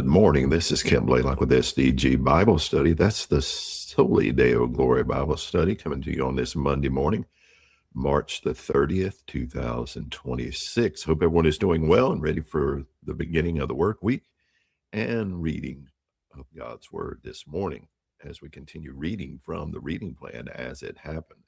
Good morning. This is Kim Blaylock with SDG Bible Study. That's the Soli Deo Gloria Bible Study coming to you on this Monday morning, March the 30th, 2026. Hope everyone is doing well and ready for the beginning of the work week and reading of God's Word this morning as we continue reading from the reading plan as it happened.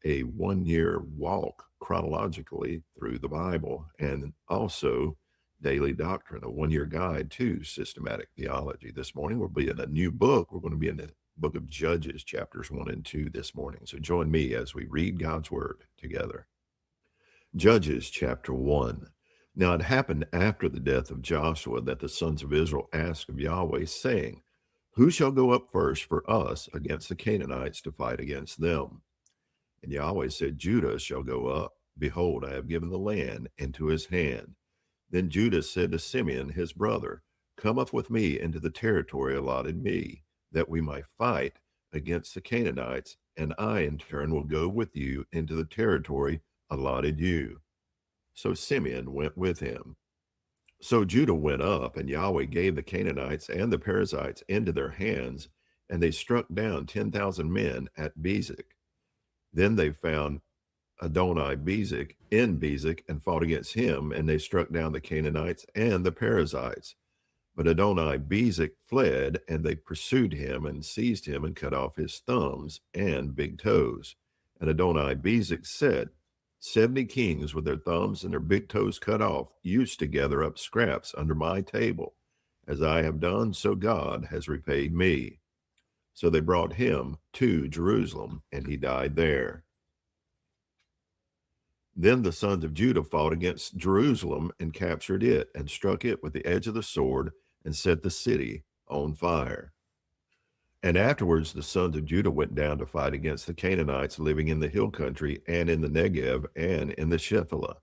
A one-year walk chronologically through the Bible, and also Daily Doctrine, a one-year guide to Systematic Theology. This morning we'll be in a new book. We're going to be in the book of Judges, chapters 1 and 2 this morning. So join me as we read God's Word together. Judges chapter 1. Now it happened after the death of Joshua that the sons of Israel asked of Yahweh, saying, Who shall go up first for us against the Canaanites to fight against them? And Yahweh said, Judah shall go up. Behold, I have given the land into his hand. Then Judah said to Simeon, his brother, Come up with me into the territory allotted me, that we might fight against the Canaanites, and I in turn will go with you into the territory allotted you. So Simeon went with him. So Judah went up, and Yahweh gave the Canaanites and the Perizzites into their hands, and they struck down 10,000 men at Bezek. Then they found Adoni-Bezek in Bezek and fought against him, and they struck down the Canaanites and the Perizzites. But Adoni-Bezek fled, and they pursued him and seized him and cut off his thumbs and big toes. And Adoni-Bezek said, 70 kings with their thumbs and their big toes cut off used to gather up scraps under my table. As I have done, so God has repaid me. So they brought him to Jerusalem, and he died there. Then the sons of Judah fought against Jerusalem and captured it and struck it with the edge of the sword and set the city on fire. And afterwards the sons of Judah went down to fight against the Canaanites living in the hill country and in the Negev and in the Shephelah.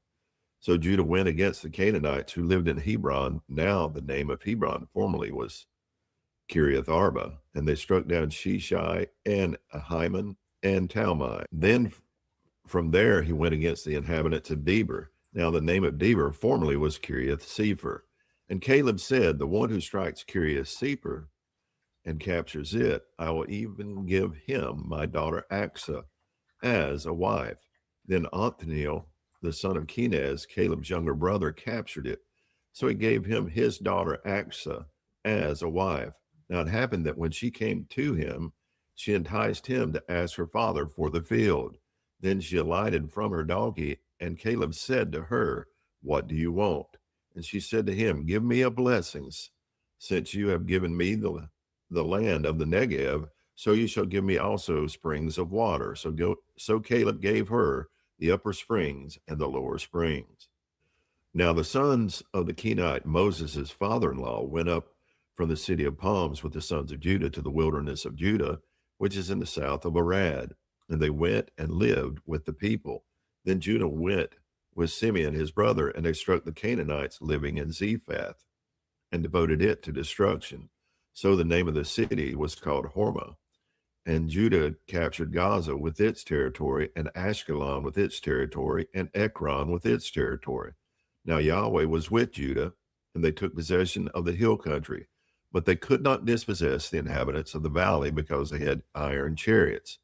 So Judah went against the Canaanites who lived in Hebron. Now the name of Hebron formerly was Kiriath Arba, and they struck down Sheshai and Ahiman and Talmai. Then from there he went against the inhabitants of Debir. Now the name of Debir formerly was Kiriath Sepher. And Caleb said, The one who strikes Kiriath Sepher and captures it, I will even give him my daughter Achsah as a wife. Then Othniel, the son of Kenaz, Caleb's younger brother, captured it. So he gave him his daughter Achsah as a wife. Now it happened that when she came to him, she enticed him to ask her father for the field. Then she alighted from her donkey, and Caleb said to her, What do you want? And she said to him, Give me a blessing. Since you have given me the land of the Negev, so you shall give me also springs of water. So Caleb gave her the upper springs and the lower springs. Now the sons of the Kenite, Moses' father-in-law, went up from the city of palms with the sons of Judah to the wilderness of Judah, which is in the south of Arad. And they went and lived with the people. Then Judah went with Simeon his brother, and they struck the Canaanites living in Zephath, and devoted it to destruction. So the name of the city was called Hormah. And Judah captured Gaza with its territory, and Ashkelon with its territory, and Ekron with its territory. Now Yahweh was with Judah, and they took possession of the hill country, but they could not dispossess the inhabitants of the valley because they had iron chariots.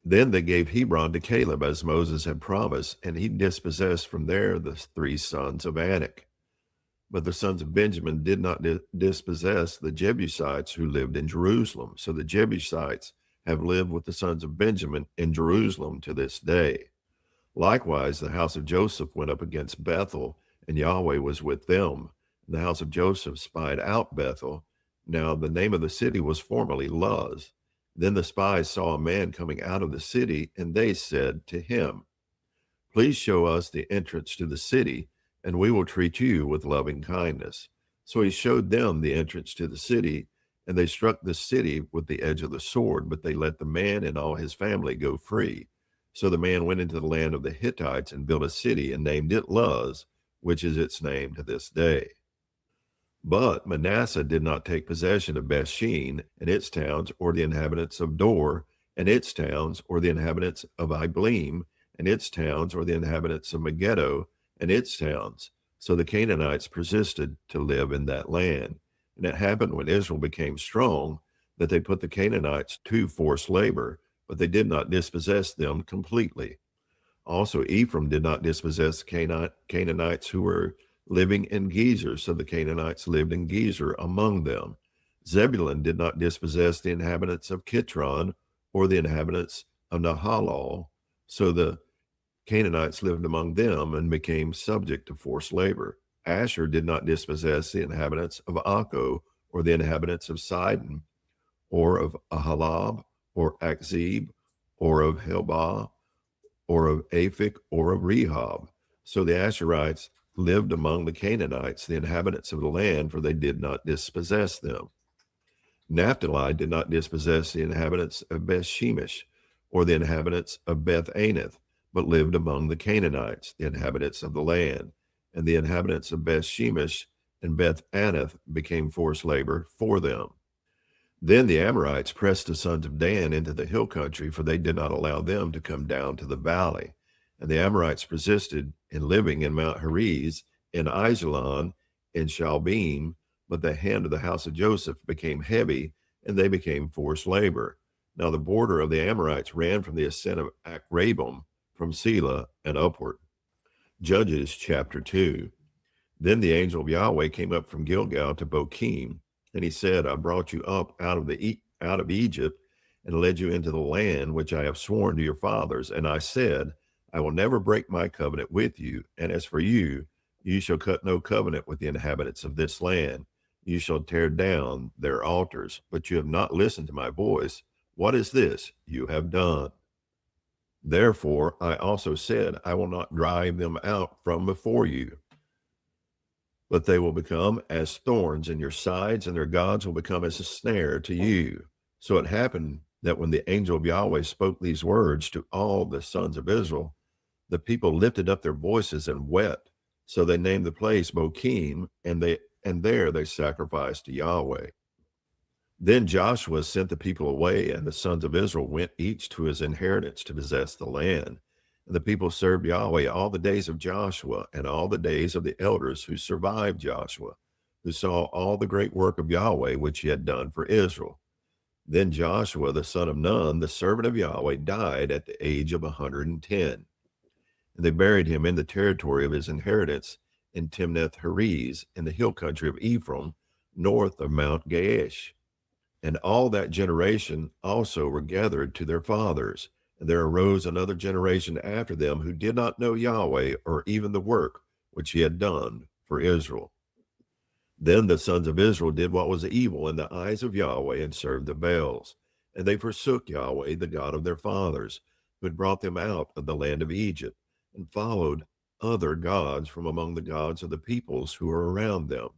Then they gave Hebron to Caleb as Moses had promised, and he dispossessed from there the 3 sons of Anak. But the sons of Benjamin did not dispossess the Jebusites who lived in Jerusalem. So the Jebusites have lived with the sons of Benjamin in Jerusalem to this day. Likewise, the house of Joseph went up against Bethel, and Yahweh was with them. And the house of Joseph spied out Bethel. Now the name of the city was formerly Luz. Then the spies saw a man coming out of the city, and they said to him, Please show us the entrance to the city, and we will treat you with loving kindness. So he showed them the entrance to the city, and they struck the city with the edge of the sword, but they let the man and all his family go free. So the man went into the land of the Hittites and built a city and named it Luz, which is its name to this day. But Manasseh did not take possession of Bethshean and its towns, or the inhabitants of Dor and its towns, or the inhabitants of Ibleam and its towns, or the inhabitants of Megiddo and its towns. So the Canaanites persisted to live in that land. And it happened when Israel became strong that they put the Canaanites to forced labor, but they did not dispossess them completely. Also, Ephraim did not dispossess Canaanites who were living in Gezer, so the Canaanites lived in Gezer among them. Zebulun did not dispossess the inhabitants of Kitron or the inhabitants of Nahalal, so the Canaanites lived among them and became subject to forced labor. Asher did not dispossess the inhabitants of Akko or the inhabitants of Sidon or of Ahalab or Akzib or of Helbah or of Aphik or of Rehob. So the Asherites lived among the Canaanites, the inhabitants of the land, for they did not dispossess them. Naphtali did not dispossess the inhabitants of Beth Shemesh or the inhabitants of Beth Anath, but lived among the Canaanites, the inhabitants of the land. And the inhabitants of Beth Shemesh and Beth Anath became forced labor for them. Then the Amorites pressed the sons of Dan into the hill country, for they did not allow them to come down to the valley. And the Amorites persisted in living in Mount Heriz, in Aijalon, in Shaalbim, but the hand of the house of Joseph became heavy, and they became forced labor. Now the border of the Amorites ran from the ascent of Akrabim, from Selah and upward. Judges chapter 2. Then the angel of Yahweh came up from Gilgal to Bochim, and he said, I brought you up out of Egypt and led you into the land which I have sworn to your fathers. And I said, I will never break my covenant with you. And as for you, you shall cut no covenant with the inhabitants of this land. You shall tear down their altars, but you have not listened to my voice. What is this you have done? Therefore, I also said, I will not drive them out from before you, but they will become as thorns in your sides, and their gods will become as a snare to you. So it happened that when the angel of Yahweh spoke these words to all the sons of Israel, the people lifted up their voices and wept. So they named the place Bochim, and there they sacrificed to Yahweh. Then Joshua sent the people away, and the sons of Israel went each to his inheritance to possess the land. And the people served Yahweh all the days of Joshua and all the days of the elders who survived Joshua, who saw all the great work of Yahweh which he had done for Israel. Then Joshua, the son of Nun, the servant of Yahweh, died at the age of 110. And they buried him in the territory of his inheritance in Timnath-Heres, in the hill country of Ephraim, north of Mount Gaash. And all that generation also were gathered to their fathers. And there arose another generation after them who did not know Yahweh or even the work which he had done for Israel. Then the sons of Israel did what was evil in the eyes of Yahweh and served the Baals. And they forsook Yahweh, the God of their fathers, who had brought them out of the land of Egypt, and followed other gods from among the gods of the peoples who were around them,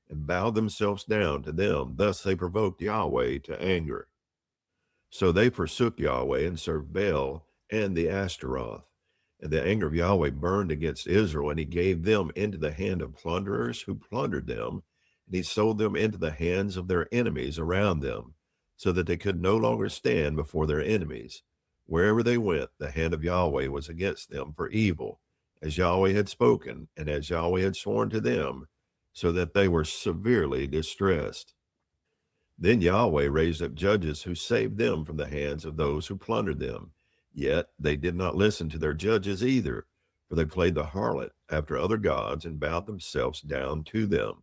and bowed themselves down to them. Thus they provoked Yahweh to anger. So they forsook Yahweh and served Baal and the Ashtaroth. And the anger of Yahweh burned against Israel, and he gave them into the hand of plunderers who plundered them, and he sold them into the hands of their enemies around them, so that they could no longer stand before their enemies. Wherever they went, the hand of Yahweh was against them for evil, as Yahweh had spoken, and as Yahweh had sworn to them, so that they were severely distressed. Then Yahweh raised up judges who saved them from the hands of those who plundered them. Yet they did not listen to their judges either, for they played the harlot after other gods and bowed themselves down to them.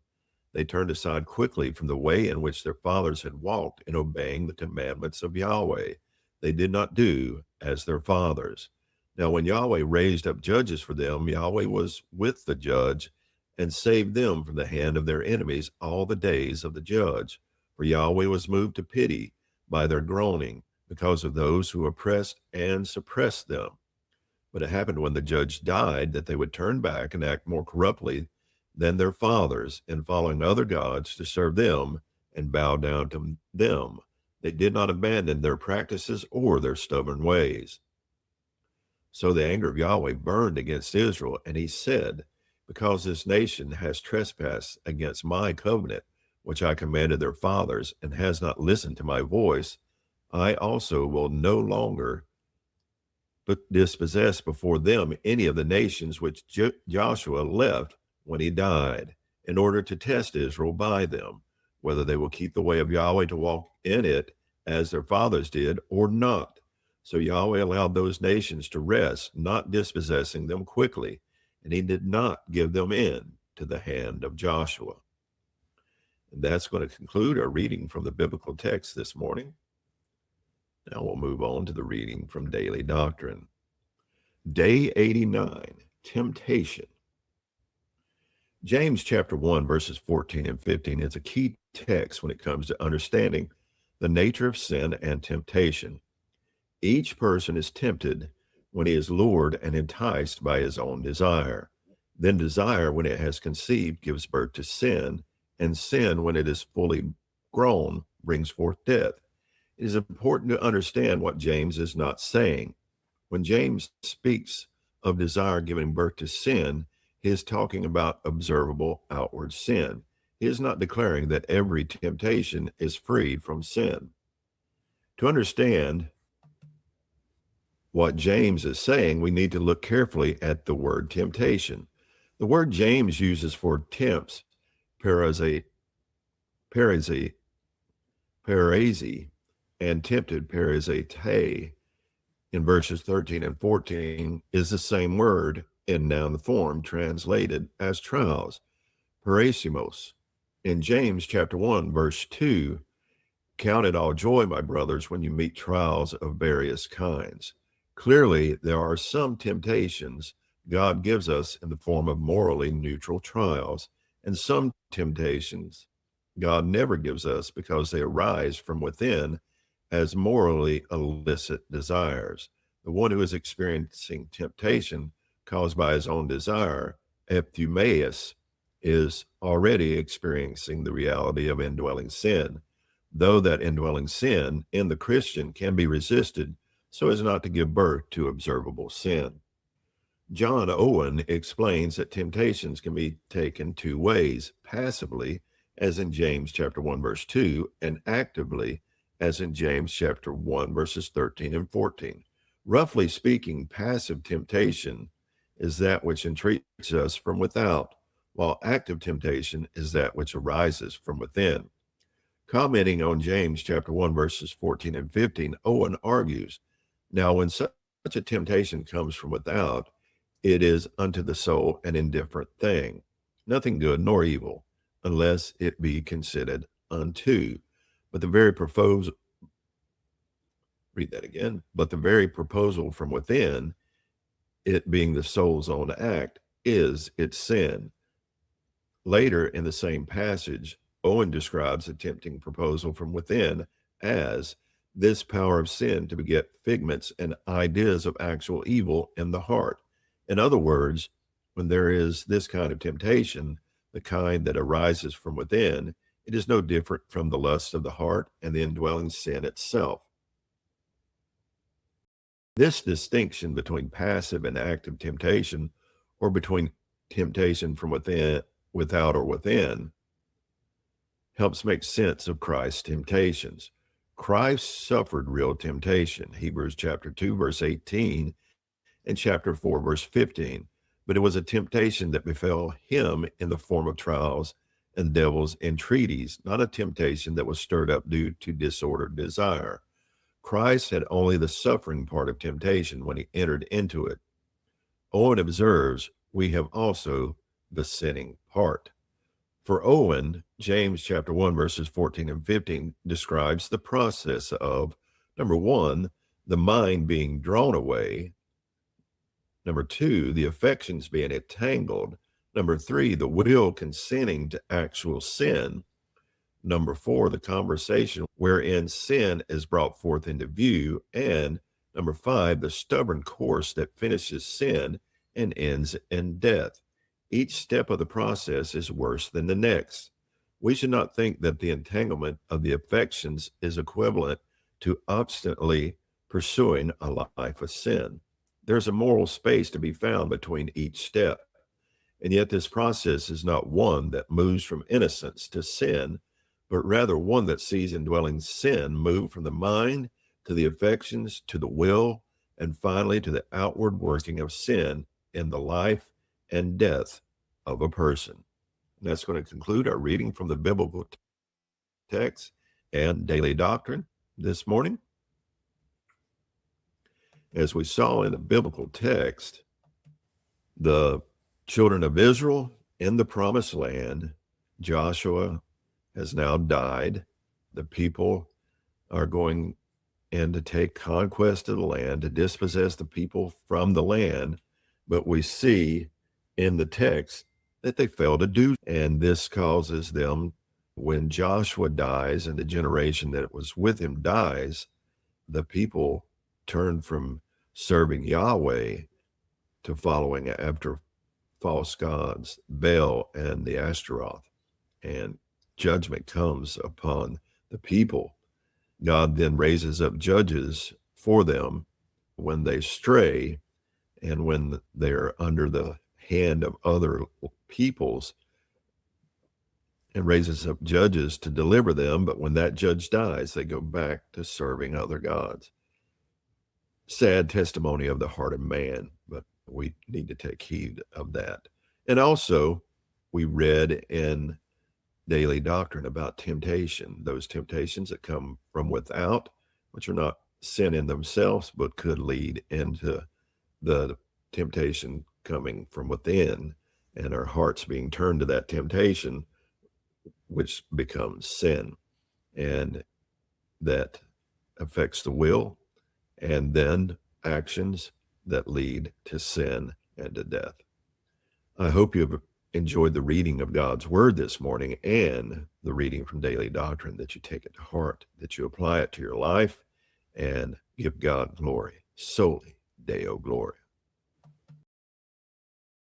They turned aside quickly from the way in which their fathers had walked in obeying the commandments of Yahweh. They did not do as their fathers. Now when Yahweh raised up judges for them, Yahweh was with the judge and saved them from the hand of their enemies all the days of the judge. For Yahweh was moved to pity by their groaning, because of those who oppressed and suppressed them. But it happened when the judge died that they would turn back and act more corruptly than their fathers in following other gods to serve them and bow down to them. They did not abandon their practices or their stubborn ways. So the anger of Yahweh burned against Israel, and he said, because this nation has trespassed against my covenant, which I commanded their fathers, and has not listened to my voice, I also will no longer dispossess before them any of the nations which Joshua left when he died, in order to test Israel by them, whether they will keep the way of Yahweh to walk in it as their fathers did or not. So Yahweh allowed those nations to rest, not dispossessing them quickly, and he did not give them in to the hand of Joshua. And that's going to conclude our reading from the biblical text this morning. Now we'll move on to the reading from Daily Doctrine. Day 89, Temptation. James chapter 1, verses 14 and 15 is a key text when it comes to understanding the nature of sin and temptation. Each person is tempted when he is lured and enticed by his own desire. Then desire, when it has conceived, gives birth to sin, and sin, when it is fully grown, brings forth death. It is important to understand what James is not saying. When James speaks of desire giving birth to sin, he is talking about observable outward sin. He is not declaring that every temptation is free from sin. To understand what James is saying, we need to look carefully at the word temptation. The word James uses for tempts, parasi, and tempted, parasite, in verses 13 and 14, is the same word in noun form translated as trials, parasimos. In James chapter 1, verse 2, count it all joy, my brothers, when you meet trials of various kinds. Clearly, there are some temptations God gives us in the form of morally neutral trials, and some temptations God never gives us because they arise from within as morally illicit desires. The one who is experiencing temptation caused by his own desire, epithumaios, is already experiencing the reality of indwelling sin, though that indwelling sin in the Christian can be resisted so as not to give birth to observable sin. John Owen explains that temptations can be taken two ways: passively, as in James chapter 1, verse 2, and actively, as in James chapter 1, verses 13 and 14. Roughly speaking, passive temptation is that which entreats us from without, while active temptation is that which arises from within. Commenting on James chapter 1, verses 14 and 15, Owen argues, now when such a temptation comes from without, it is unto the soul an indifferent thing, nothing good nor evil, unless it be considered unto. But the very proposal from within, it being the soul's own act, is its sin. Later in the same passage, Owen describes a tempting proposal from within as this power of sin to beget figments and ideas of actual evil in the heart. In other words, when there is this kind of temptation, the kind that arises from within, it is no different from the lust of the heart and the indwelling sin itself. This distinction between passive and active temptation, or between temptation from within, without, or within, helps make sense of Christ's temptations. Christ suffered real temptation, Hebrews chapter 2, verse 18, and chapter 4, verse 15. But it was a temptation that befell him in the form of trials and devil's entreaties, not a temptation that was stirred up due to disordered desire. Christ had only the suffering part of temptation when he entered into it. Owen observes, we have also the sinning part. For Owen, James chapter 1, verses 14 and 15 describes the process of, number one, the mind being drawn away; number two, the affections being entangled; number three, the will consenting to actual sin; number four, the conversation wherein sin is brought forth into view; and number five, the stubborn course that finishes sin and ends in death. Each step of the process is worse than the next. We should not think that the entanglement of the affections is equivalent to obstinately pursuing a life of sin. There's a moral space to be found between each step. And yet this process is not one that moves from innocence to sin, but rather one that sees indwelling sin move from the mind to the affections to the will, and finally to the outward working of sin in the life and death of a person. And that's going to conclude our reading from the biblical text and Daily Doctrine this morning. As we saw in the biblical text, the children of Israel in the promised land, Joshua has now died. The people are going in to take conquest of the land, to dispossess the people from the land. But we see in the text that they fail to do, and this causes them, when Joshua dies and the generation that was with him dies, the people turn from serving Yahweh to following after false gods, Baal and the Ashtaroth, and judgment comes upon the people. God then raises up judges for them when they stray and when they're under the hand of other peoples, and raises up judges to deliver them. But when that judge dies, they go back to serving other gods. Sad testimony of the heart of man, but we need to take heed of that. And also, we read in Daily Doctrine about temptation, those temptations that come from without, which are not sin in themselves, but could lead into the temptation coming from within, and our hearts being turned to that temptation, which becomes sin. And that affects the will, and then actions that lead to sin and to death. I hope you've enjoyed the reading of God's Word this morning and the reading from Daily Doctrine, that you take it to heart, that you apply it to your life, and give God glory. Soli Deo Gloria.